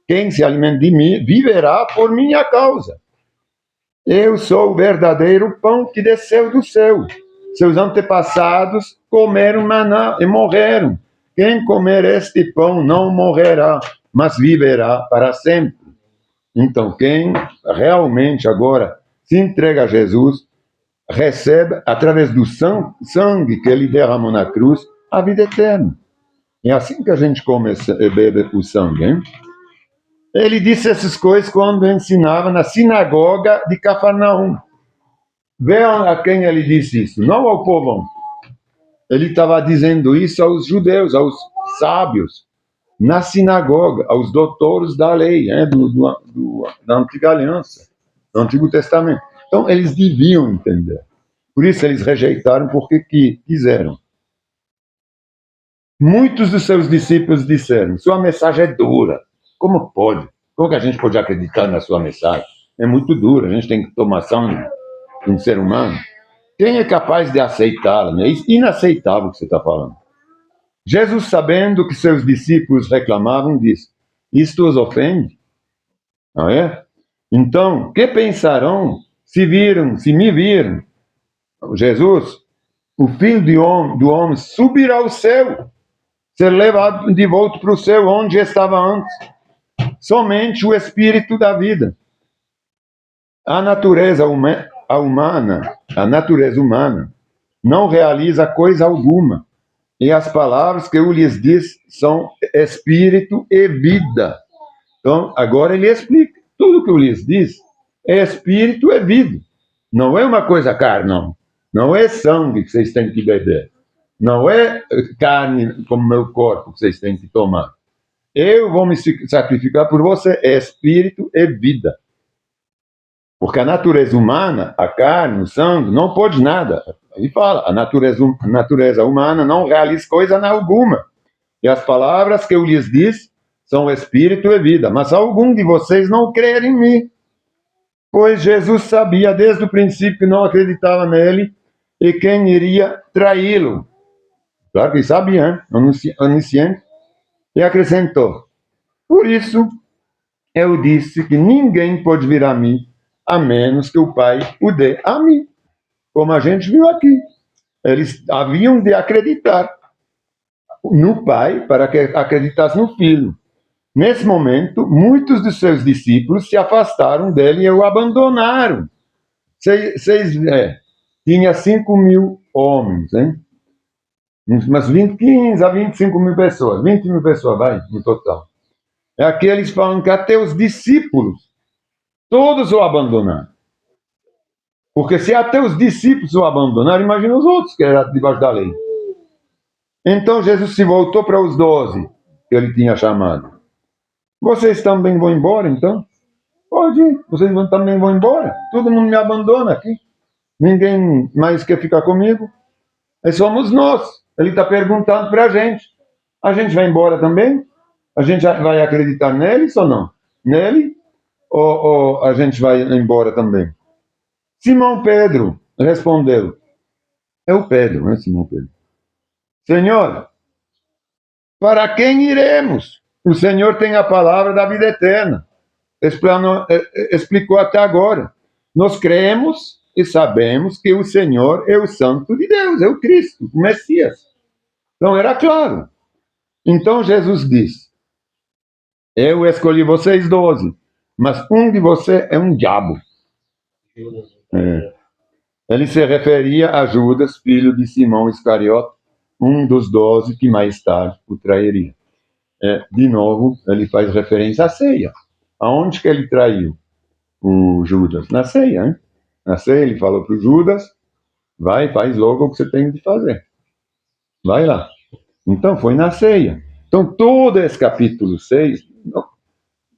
Quem se alimenta de mim viverá por minha causa. Eu sou o verdadeiro pão que desceu do céu. Seus antepassados comeram maná e morreram. Quem comer este pão não morrerá, mas viverá para sempre. Então, quem realmente agora se entrega a Jesus, recebe, através do sangue que ele derramou na cruz, a vida eterna. É assim que a gente come e bebe o sangue, hein? Ele disse essas coisas quando ensinava na sinagoga de Cafarnaum. Vejam a quem ele disse isso, não ao povão. Ele estava dizendo isso aos judeus, aos sábios, na sinagoga, aos doutores da lei, da antiga aliança, do Antigo Testamento. Então, eles deviam entender. Por isso, eles rejeitaram porque quiseram. Muitos dos seus discípulos disseram, sua mensagem é dura. Como pode? Como que a gente pode acreditar na sua mensagem? É muito dura, a gente tem que tomar ação de um ser humano. Quem é capaz de aceitá-la? É inaceitável o que você está falando. Jesus, sabendo que seus discípulos reclamavam, disse, isto os ofende? Não é? Então, que pensarão se me viram? Jesus, o Filho do homem, subirá ao céu, ser levado de volta para o céu, onde estava antes. Somente o Espírito da vida. A natureza humana não realiza coisa alguma. E as palavras que eu lhes disse são espírito e vida. Então, agora ele explica. Tudo que eu lhes disse é espírito e vida. Não é uma coisa carnal. Não é sangue que vocês têm que beber. Não é carne como meu corpo que vocês têm que tomar. Eu vou me sacrificar por você. É espírito e vida. Porque a natureza humana, a carne, o sangue, não pode nada. Ele fala, a natureza humana não realiza coisa alguma. E as palavras que eu lhes disse são espírito e vida. Mas algum de vocês não crê em mim. Pois Jesus sabia desde o princípio que não acreditava nele e quem iria traí-lo. Claro que sabia, hein? Onisciente. E acrescentou, por isso eu disse que ninguém pode vir a mim a menos que o Pai o dê a mim. Como a gente viu aqui. Eles haviam de acreditar no Pai para que acreditassem no Filho. Nesse momento, muitos de seus discípulos se afastaram dele e o abandonaram. Tinha 5.000 homens, hein? Umas 15 a 25 mil pessoas. 20 mil pessoas, vai, no total. Aqui eles falam que até os discípulos, todos o abandonaram. Porque se até os discípulos o abandonaram, imagina os outros que eram debaixo da lei. Então Jesus se voltou para os 12 que ele tinha chamado. Vocês também vão embora, então? Pode ir, vocês também vão embora. Todo mundo me abandona aqui. Ninguém mais quer ficar comigo. E somos nós. Ele está perguntando para a gente. A gente vai embora também? A gente vai acreditar neles ou não? Nele? Ou a gente vai embora também? Simão Pedro respondeu. É o Pedro, não é Simão Pedro? Senhor, para quem iremos? O Senhor tem a palavra da vida eterna. Explicou até agora. Nós cremos e sabemos que o Senhor é o Santo de Deus, é o Cristo, o Messias. Então era claro. Então Jesus disse, eu escolhi vocês 12, mas um de vocês é um diabo. Ele se referia a Judas, filho de Simão Iscariote, um dos 12 que mais tarde o trairia. De novo, ele faz referência à ceia. Aonde que ele traiu o Judas? Na ceia, hein? Na ceia ele falou para o Judas, vai, faz logo o que você tem de fazer. Vai lá. Então foi na ceia. Então todo esse capítulo 6,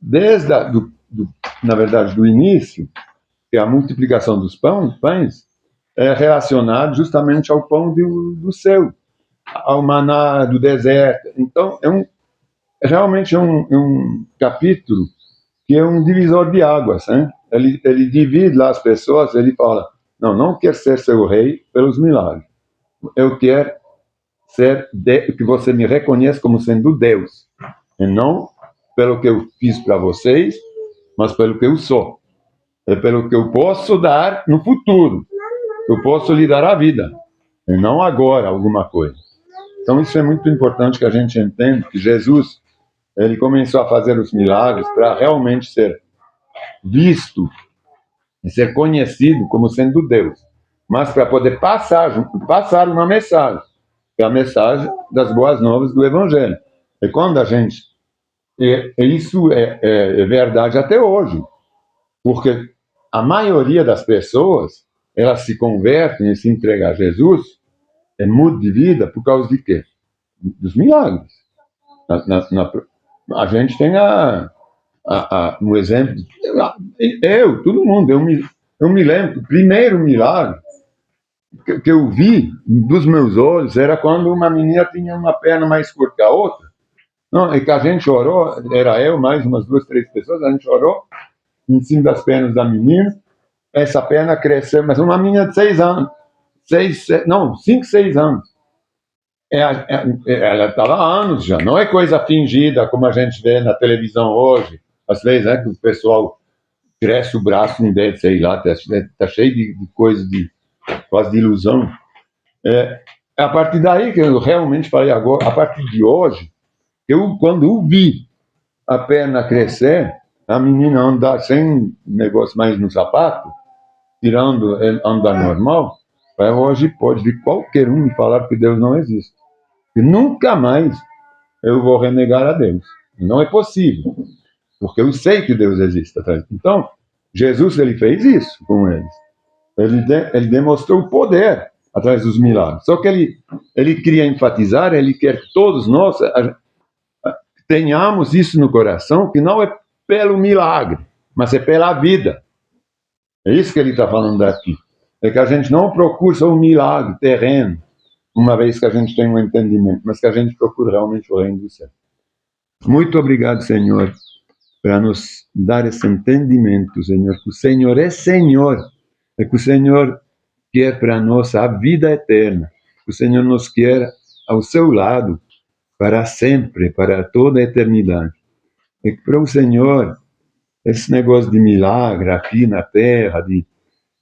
desde na verdade, do início, que é a multiplicação dos pães, é relacionado justamente ao pão do céu, ao maná do deserto. Então, realmente é um capítulo que é um divisor de águas, né? Ele divide lá as pessoas, ele fala, não quero ser seu rei pelos milagres. Eu quero que você me reconheça como sendo Deus, e não pelo que eu fiz para vocês, mas pelo que eu sou. É pelo que eu posso dar no futuro. Eu posso lhe dar a vida, e não agora alguma coisa. Então isso é muito importante que a gente entenda que Jesus, ele começou a fazer os milagres para realmente ser visto e ser conhecido como sendo Deus, mas para poder passar uma mensagem, que é a mensagem das boas novas do Evangelho. E quando a gente... isso é verdade até hoje, porque a maioria das pessoas, elas se convertem e se entregam a Jesus, muda de vida por causa de quê? Dos milagres. A gente tem um exemplo, todo mundo, eu me lembro que o primeiro milagre que eu vi dos meus olhos era quando uma menina tinha uma perna mais curta que a outra. Não, e que a gente orou, era eu, mais umas 2, 3 pessoas, a gente orou em cima das pernas da menina, essa perna cresceu, mas uma menina de 6 anos, 5, 6 anos. Ela estava há anos já, não é coisa fingida como a gente vê na televisão hoje, às vezes, né, que o pessoal cresce o braço, um dedo, sei lá, tá cheio de coisa, quase de ilusão. A partir daí que eu realmente falei agora, a partir de hoje, quando eu vi a perna crescer, a menina andar sem negócio mais no sapato, tirando andar normal, hoje pode vir qualquer um me falar que Deus não existe. E nunca mais eu vou renegar a Deus. Não é possível, porque eu sei que Deus existe. Então, Jesus, ele fez isso com eles. Ele demonstrou o poder através dos milagres. Só que ele queria enfatizar, ele quer que todos nós tenhamos isso no coração, que não é pelo milagre, mas é pela vida. É isso que ele está falando aqui. É que a gente não procura só um milagre terreno, uma vez que a gente tem um entendimento, mas que a gente procura realmente o reino do céu. Muito obrigado, Senhor, para nos dar esse entendimento, Senhor, que o Senhor é Senhor, é que o Senhor quer para nós a vida eterna, que o Senhor nos quer ao seu lado, para sempre, para toda a eternidade. E que para o Senhor, esse negócio de milagre aqui na terra,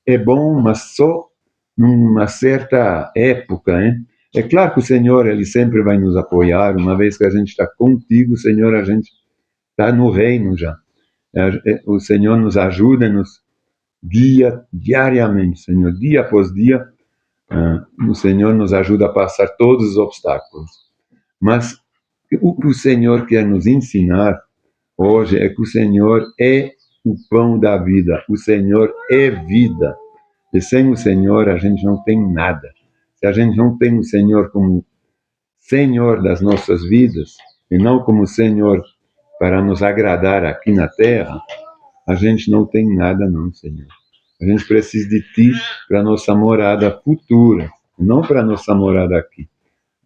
é bom, mas só numa certa época, hein? É claro que o Senhor, ele sempre vai nos apoiar, uma vez que a gente está contigo, Senhor, a gente está no reino já. O Senhor nos ajuda, nos guia diariamente, Senhor, dia após dia, o Senhor nos ajuda a passar todos os obstáculos. Mas o que o Senhor quer nos ensinar hoje é que o Senhor é o pão da vida, o Senhor é vida. E sem o Senhor a gente não tem nada. Se a gente não tem o Senhor como Senhor das nossas vidas, e não como Senhor para nos agradar aqui na terra, a gente não tem nada não, Senhor. A gente precisa de Ti para a nossa morada futura, não para a nossa morada aqui.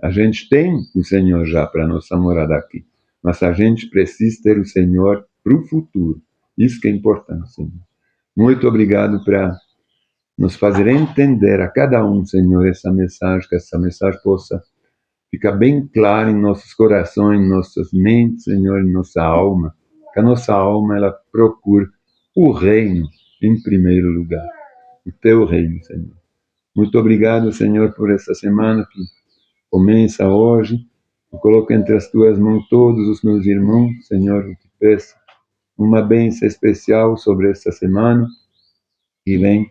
A gente tem o Senhor já para a nossa morada aqui, mas a gente precisa ter o Senhor para o futuro. Isso que é importante, Senhor. Muito obrigado para nos fazer entender a cada um, Senhor, essa mensagem, que essa mensagem possa ficar bem clara em nossos corações, em nossas mentes, Senhor, em nossa alma, que a nossa alma, ela procure o reino em primeiro lugar, o Teu reino, Senhor. Muito obrigado, Senhor, por essa semana que começa hoje. Eu coloco entre as Tuas mãos todos os meus irmãos, Senhor, eu te peço uma bênção especial sobre esta semana que vem.